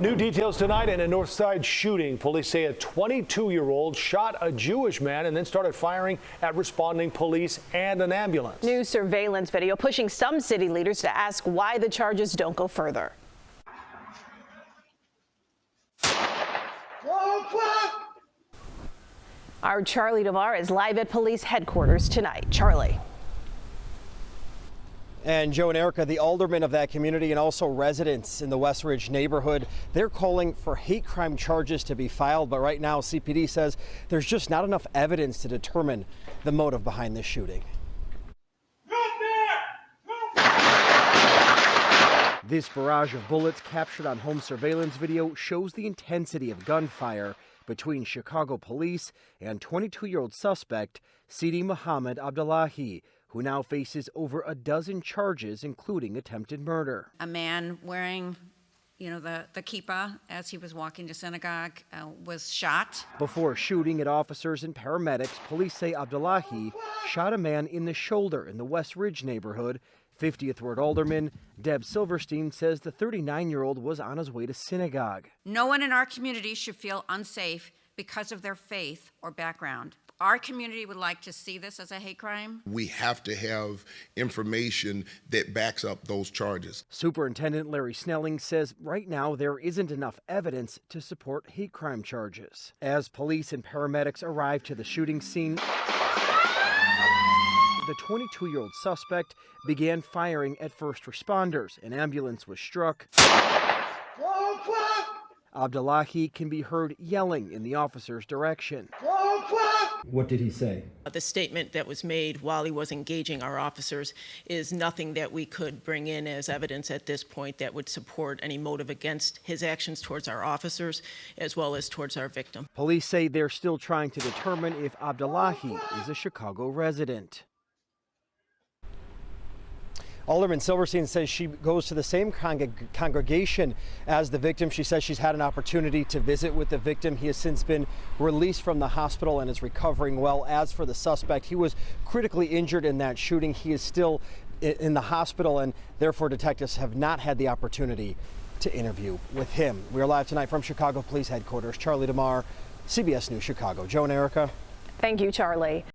New details tonight in a North Side shooting. Police say a 22-year-old shot a Jewish man and then started firing at responding police and an ambulance. New surveillance video pushing some city leaders to ask why the charges don't go further. Our Charlie DeMar is live at police headquarters tonight. Charlie. And Joe and Erica, the aldermen of that community and also residents in the West Ridge neighborhood, they're calling for hate crime charges to be filed. But right now, CPD says there's just not enough evidence to determine the motive behind this shooting. This barrage of bullets captured on home surveillance video shows the intensity of gunfire between Chicago police and 22-year-old suspect Sidi Mohamed Abdallahi, who now faces over a dozen charges, including attempted murder. A man wearing, the kippah as he was walking to synagogue was shot. Before shooting at officers and paramedics, police say Abdallahi shot a man in the shoulder in the West Ridge neighborhood. 50th Ward Alderman Deb Silverstein says the 39-year-old was on his way to synagogue. No one in our community should feel unsafe because of their faith or background. Our community would like to see this as a hate crime. We have to have information that backs up those charges. Superintendent Larry Snelling says right now there isn't enough evidence to support hate crime charges. As police and paramedics arrived to the shooting scene, the 22-year-old suspect began firing at first responders. An ambulance was struck. Abdallahi can be heard yelling in the officer's direction. What did he say? The statement that was made while he was engaging our officers is nothing that we could bring in as evidence at this point that would support any motive against his actions towards our officers as well as towards our victim. Police say they're still trying to determine if Abdallahi is a Chicago resident. Alderman Silverstein says she goes to the same congregation as the victim. She says she's had an opportunity to visit with the victim. He has since been released from the hospital and is recovering well. As for the suspect, he was critically injured in that shooting. He is still in the hospital, and therefore detectives have not had the opportunity to interview with him. We are live tonight from Chicago Police Headquarters. Charlie DeMar, CBS News Chicago. Joe and Erica. Thank you, Charlie.